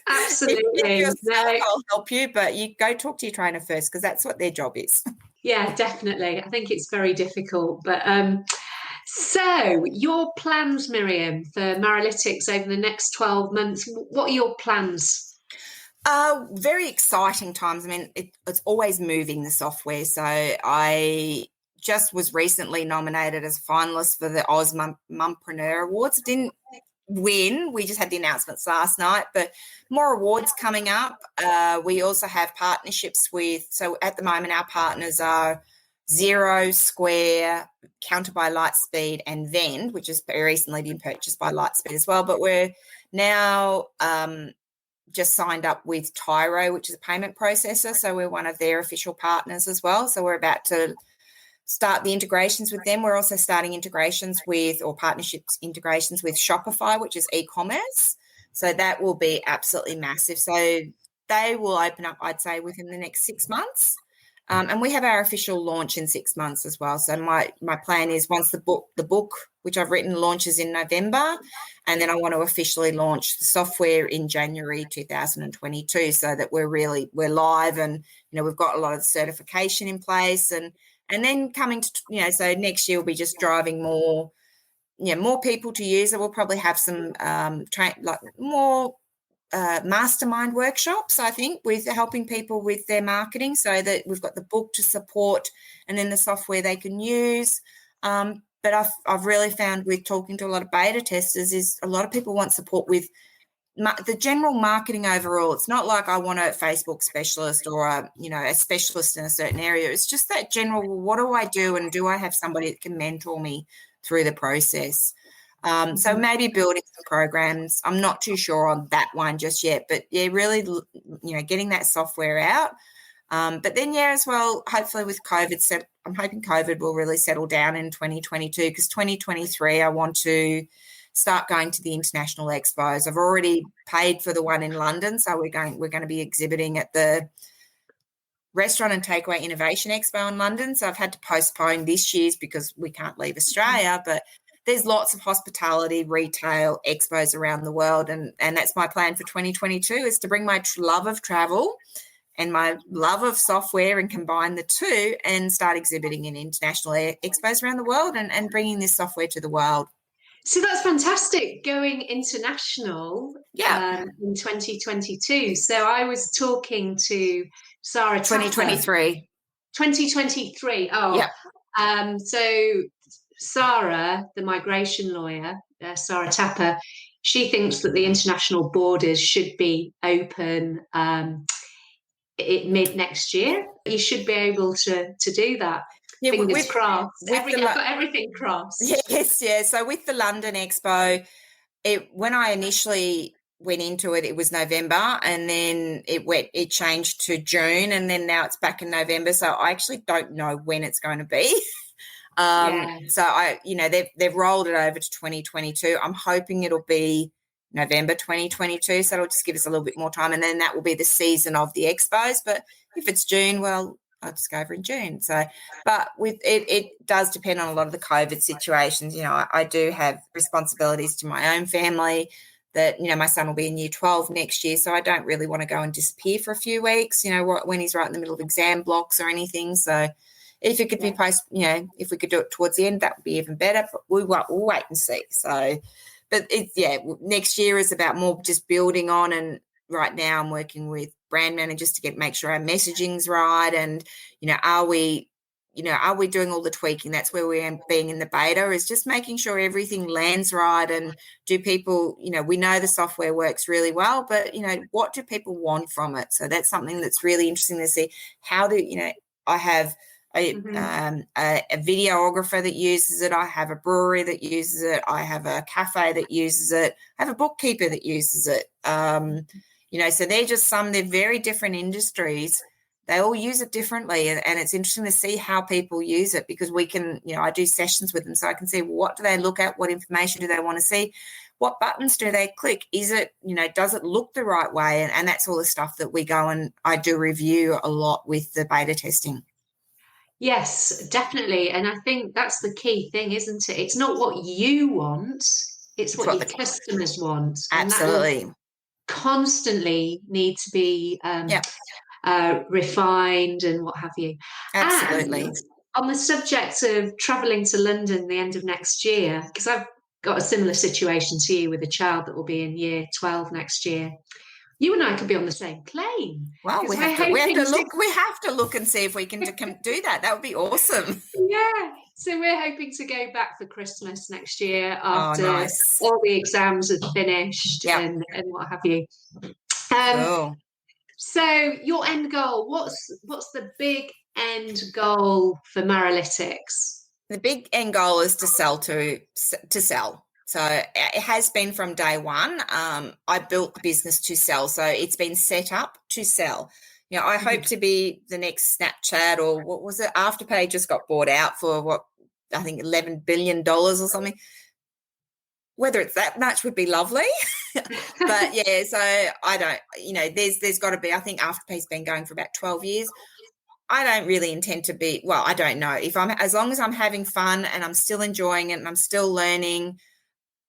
Absolutely. If you're stuck, I'll help you, but you go talk to your trainer first, because that's what their job is. Yeah, definitely. I think it's very difficult. But so your plans, Miriam, for Maralytics over the next 12 months, what are your plans? Very exciting times. I mean, it's always moving, the software. So I just was recently nominated as a finalist for the Oz Mumpreneur Awards. Didn't win. We just had the announcements last night, but more awards coming up. We also have partnerships so at the moment our partners are Xero, Square, Counter by Lightspeed, and Vend, which has very recently been purchased by Lightspeed as well. But we're now just signed up with Tyro, which is a payment processor. So we're one of their official partners as well. So we're about to start the integrations with them. We're also starting integrations with, or partnerships integrations with Shopify, which is e-commerce. So that will be absolutely massive. So they will open up, I'd say, within the next 6 months. And we have our official launch in 6 months as well. So my plan is once the book which I've written launches in November, and then I want to officially launch the software in January 2022, so that we're live, and we've got a lot of certification in place, and then coming to so next year we'll be just driving more people to use it. We'll probably have some more mastermind workshops, I think, with helping people with their marketing, so that we've got the book to support and then the software they can use. But I've really found with talking to a lot of beta testers is a lot of people want support with the general marketing overall. It's not like I want a Facebook specialist or a specialist in a certain area. It's just that general, well, what do I do, and do I have somebody that can mentor me through the process? So maybe building some programs. I'm not too sure on that one just yet, but yeah, really, getting that software out. But then, as well, hopefully with COVID, I'm hoping COVID will really settle down in 2022, because 2023 I want to start going to the international expos. I've already paid for the one in London, so we're going to be exhibiting at the Restaurant and Takeaway Innovation Expo in London. So I've had to postpone this year's because we can't leave Australia, but there's lots of hospitality, retail expos around the world, and that's my plan for 2022, is to bring my love of travel and my love of software and combine the two and start exhibiting in international expos around the world and bringing this software to the world. So that's fantastic, going international in 2022. So I was talking to Sarah Tapper. 2023. Oh, yeah. So Sarah, the migration lawyer, Sarah Tapper, she thinks that the international borders should be open mid next year. You should be able to do that. Yeah, fingers crossed. I've got everything crossed. Yes, yeah. So with the London Expo, when I initially went into it, it was November, and then it changed to June, and then now it's back in November. So I actually don't know when it's going to be. So they've rolled it over to 2022. I'm hoping it'll be November 2022, so it'll just give us a little bit more time, and then that will be the season of the expos. But if it's June, well, I'll just go over in June. So, but with it does depend on a lot of the COVID situations. I do have responsibilities to my own family. That my son will be in year 12 next year, so I don't really want to go and disappear for a few weeks. When he's right in the middle of exam blocks or anything. So, if it could be if we could do it towards the end, that would be even better. But we'll wait and see. So. But next year is about more just building on, and right now I'm working with brand managers to make sure our messaging's right, and are we doing all the tweaking? That's where we're being in the beta, is just making sure everything lands right, and do people we know the software works really well, but what do people want from it? So that's something that's really interesting to see. How do I have a videographer that uses it. I have a brewery that uses it. I have a cafe that uses it. I have a bookkeeper that uses it. So they're very different industries. They all use it differently, and it's interesting to see how people use it, because we can, I do sessions with them, so I can see what do they look at, what information do they want to see, what buttons do they click, is it, does it look the right way, and that's all the stuff that we go and I do review a lot with the beta testing. Yes, definitely. And I think that's the key thing, isn't it? It's not what you want, it's what your customers want. Absolutely. And that constantly need to be refined and what have you. Absolutely. And on the subject of travelling to London the end of next year, because I've got a similar situation to you with a child that will be in year 12 next year. You and I could be on the same plane. Well, we have to look and see if we can do that. That would be awesome. Yeah. So we're hoping to go back for Christmas next year after all the exams are finished and what have you. Cool. So your end goal, what's the big end goal for Maralytics? The big end goal is to sell. So it has been from day one. I built the business to sell. So it's been set up to sell. I hope to be the next Snapchat, or what was it? Afterpay just got bought out for I think $11 billion or something. Whether it's that much would be lovely. But yeah, so I don't, there's got to be, I think Afterpay's been going for about 12 years. I don't really intend to be, well, I don't know. As long as I'm having fun and I'm still enjoying it and I'm still learning,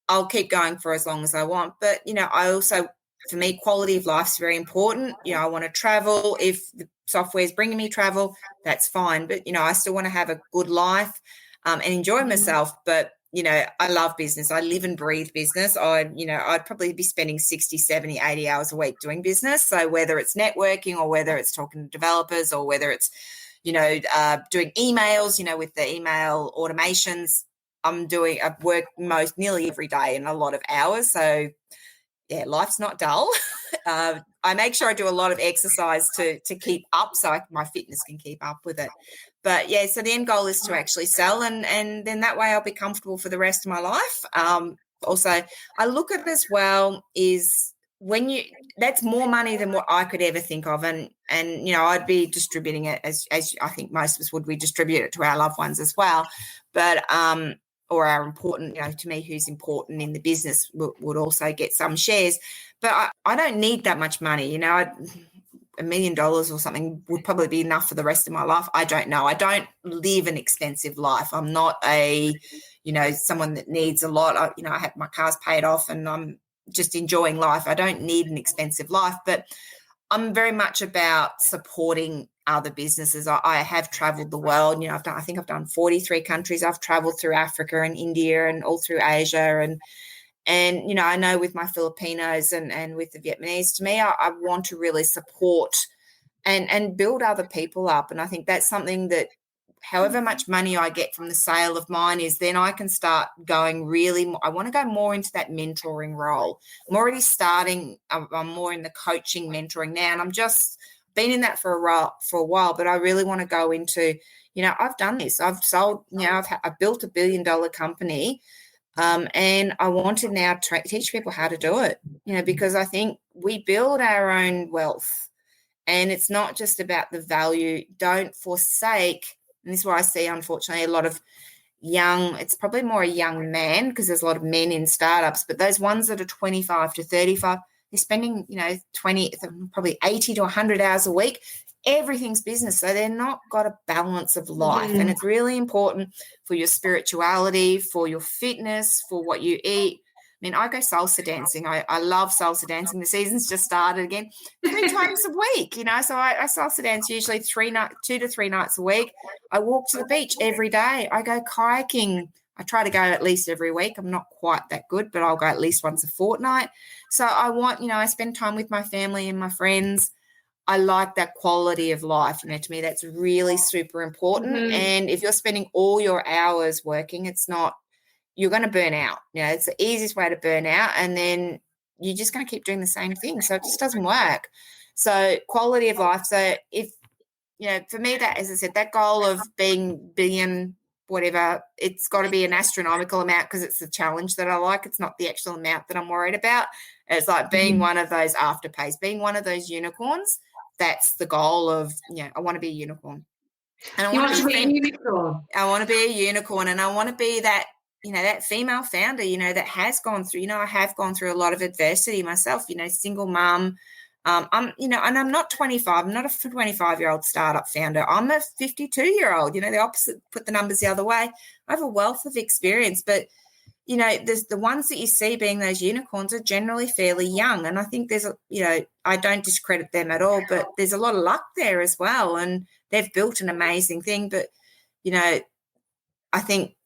I'll keep going for as long as I want. But, I also, for me, quality of life is very important. I want to travel. If the software is bringing me travel, that's fine. But, I still want to have a good life and enjoy myself. But, I love business. I live and breathe business. I'd probably be spending 60, 70, 80 hours a week doing business. So whether it's networking or whether it's talking to developers or whether it's, doing emails, with the email automations, I work nearly every day and a lot of hours. So yeah, life's not dull. I make sure I do a lot of exercise to keep up so my fitness can keep up with it. But yeah, so the end goal is to actually sell and then that way I'll be comfortable for the rest of my life. Also, I look at it as well is that's more money than what I could ever think of. And I'd be distributing it as I think most of us would, we distribute it to our loved ones as well. But, or our important, to me, who's important in the business would also get some shares. But I don't need that much money. $1 million or something would probably be enough for the rest of my life. I don't know. I don't live an expensive life. I'm not someone that needs a lot. I have my car's paid off and I'm just enjoying life. I don't need an expensive life, but I'm very much about supporting other businesses. I have traveled the world. I think I've done 43 countries. I've traveled through Africa and India and all through Asia. And I know with my Filipinos and with the Vietnamese, to me, I want to really support and build other people up. And I think that's something that however much money I get from the sale of mine is then I can start going I want to go more into that mentoring role. I'm already starting, I'm more in the coaching mentoring now, and I'm just been in that for a while, but I really want to go into, I've done this. I've sold, I've built $1 billion company. And I want to now teach people how to do it, because I think we build our own wealth and it's not just about the value. Don't forsake, and this is where I see, unfortunately, a lot of it's probably more a young man because there's a lot of men in startups, but those ones that are 25 to 35, they're spending, 20, probably 80 to 100 hours a week. Everything's business. So they're not got a balance of life. And it's really important for your spirituality, for your fitness, for what you eat. I mean, I go salsa dancing. I love salsa dancing. The season's just started again 3 times a week, so I salsa dance usually 2 to 3 nights a week. I walk to the beach every day. I go kayaking. I try to go at least every week. I'm not quite that good, but I'll go at least once a fortnight. So I want, I spend time with my family and my friends. I like that quality of life. To me, that's really super important. Mm-hmm. And if you're spending all your hours working, you're going to burn out. It's the easiest way to burn out. And then you're just going to keep doing the same thing. So it just doesn't work. So quality of life. So if, for me, that, as I said, that goal of being billion, whatever, it's got to be an astronomical amount because it's the challenge that I like. It's not the actual amount that I'm worried about. It's like being one of those Afterpays, being one of those unicorns. That's the goal of, I want to be a unicorn. And you want to be a unicorn. I want to be a unicorn, and I want to be that, that female founder, that has gone through, I have gone through a lot of adversity myself, single mom. I'm, and I'm not 25. I'm not a 25-year-old startup founder. I'm a 52-year-old, the opposite, put the numbers the other way. I have a wealth of experience, but there's the ones that you see being those unicorns are generally fairly young. And I think there's, I don't discredit them at all, but there's a lot of luck there as well. And they've built an amazing thing. But, I think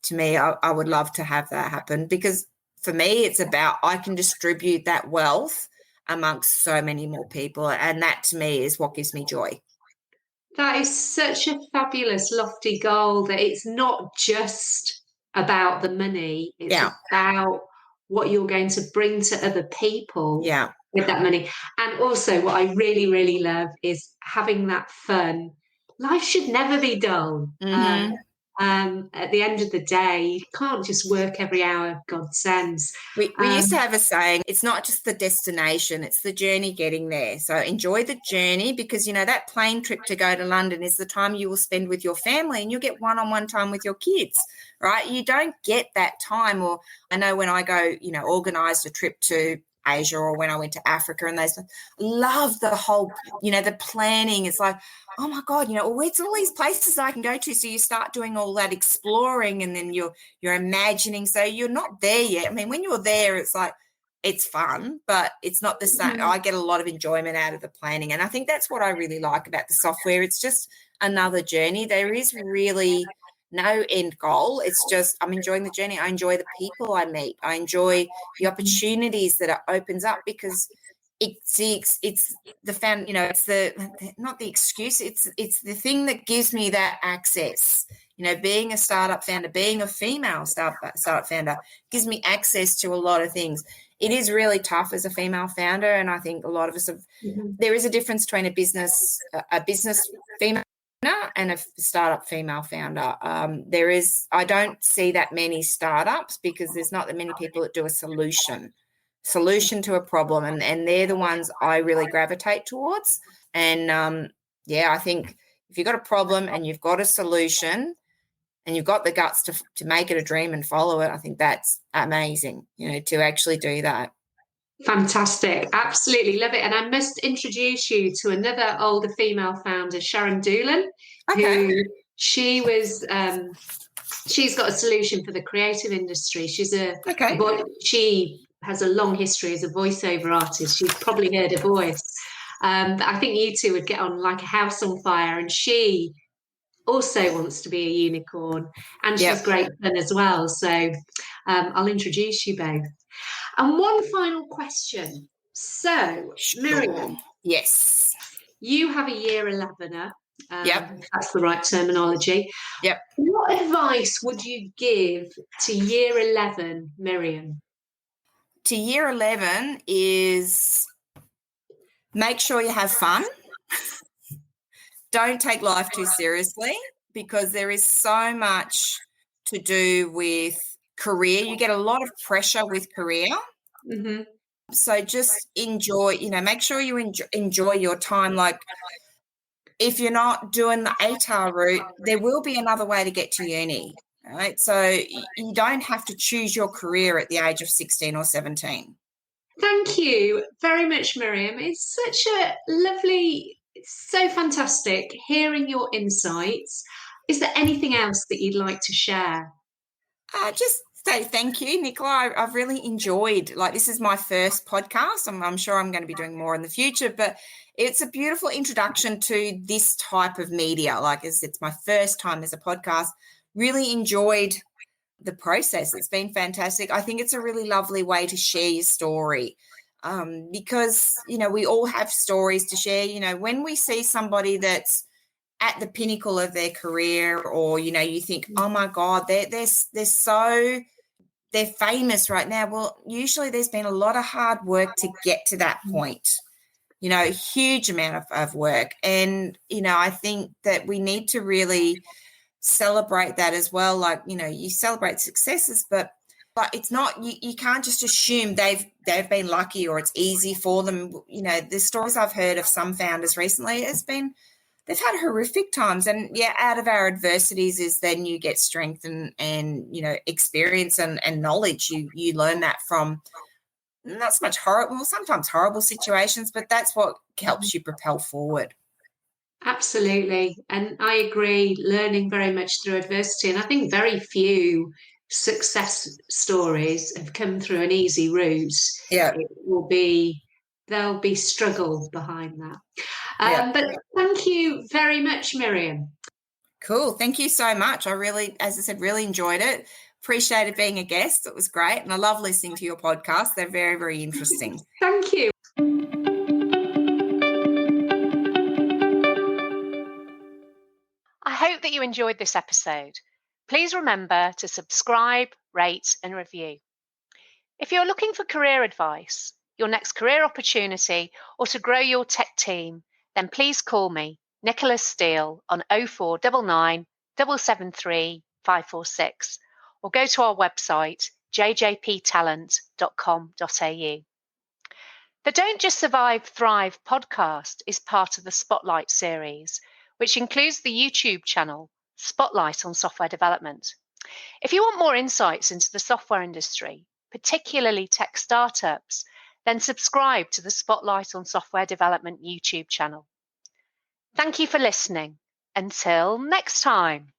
to me, I would love to have that happen because for me, it's about I can distribute that wealth amongst so many more people. And that to me is what gives me joy. That is such a fabulous, lofty goal that it's not just about the money. It's about what you're going to bring to other people with that money. And also what I really, really love is having that fun. Life should never be dull. Mm-hmm. At the end of the day, you can't just work every hour God sends. We used to have a saying, it's not just the destination, it's the journey getting there. So enjoy the journey, because, that plane trip to go to London is the time you will spend with your family, and you'll get one-on-one time with your kids, right? You don't get that time. Or I know when I go, organised a trip to Asia, or when I went to Africa, and they love the whole, the planning. It's like, oh my God, where's all these places I can go to? So you start doing all that exploring, and then you're imagining. So you're not there yet. I mean, when you're there, it's like, it's fun, but it's not the same. I get a lot of enjoyment out of the planning. And I think that's what I really like about the software. It's just another journey. There is really no end goal. It's just, I'm enjoying the journey. I enjoy the people I meet. I enjoy the opportunities that it opens up, because it's the fan, it's not the excuse. It's the thing that gives me that access. Being a startup founder, being a female startup founder, gives me access to a lot of things. It is really tough as a female founder, and I think a lot of us have. There is a difference between a business female and a startup female founder. I don't see that many startups, because there's not that many people that do a solution to a problem, and they're the ones I really gravitate towards. And I think if you've got a problem and you've got a solution and you've got the guts to make it a dream and follow it, I think that's amazing, to actually do that. Fantastic. Absolutely love it. And I must introduce you to another older female founder, Sharon Doolan, who she's got a solution for the creative industry. She has a long history as a voiceover artist. You've probably heard her voice. But I think you two would get on like a house on fire. And she also wants to be a unicorn, and she's great fun as well. So I'll introduce you both. And one final question. So, Sure. Miriam. Yes. You have a year 11er. Yep. That's the right terminology. Yep. What advice would you give to year 11, Miriam? To year 11 is make sure you have fun. Don't take life too seriously, because there is so much to do with career. You get a lot of pressure with career. Mm-hmm. So just enjoy, make sure you enjoy your time. Like, if you're not doing the ATAR route, there will be another way to get to uni, right? So you don't have to choose your career at the age of 16 or 17. Thank you very much, Miriam. It's such a lovely, so fantastic hearing your insights. Is there anything else that you'd like to share? Just say thank you, Nicola. I've really enjoyed, this is my first podcast. I'm sure I'm going to be doing more in the future, but it's a beautiful introduction to this type of media. It's my first time as a podcast. Really enjoyed the process. It's been fantastic. I think it's a really lovely way to share your story, because, we all have stories to share. When we see somebody that's at the pinnacle of their career, or, you think, oh my God, they're famous right now. Well, usually there's been a lot of hard work to get to that point, a huge amount of work. And, I think that we need to really celebrate that as well. You celebrate successes, but it's not, you can't just assume they've been lucky or it's easy for them. The stories I've heard of some founders recently has been, they've had horrific times, and out of our adversities is then you get strength and experience and knowledge. You learn that from not so much sometimes horrible situations, but that's what helps you propel forward. Absolutely. And I agree, learning very much through adversity. And I think very few success stories have come through an easy route. Yeah. There'll be struggle behind that. But thank you very much, Miriam. Cool. Thank you so much. I really, as I said, really enjoyed it. Appreciated being a guest. It was great. And I love listening to your podcast. They're very, very interesting. Thank you. I hope that you enjoyed this episode. Please remember to subscribe, rate, and review. If you're looking for career advice, your next career opportunity, or to grow your tech team, then please call me, Nicola Steele, on 0499 773 546 or go to our website jjptalent.com.au. The Don't Just Survive, Thrive podcast is part of the Spotlight series, which includes the YouTube channel Spotlight on Software Development. If you want more insights into the software industry, particularly tech startups, then subscribe to the Spotlight on Software Development YouTube channel. Thank you for listening. Until next time.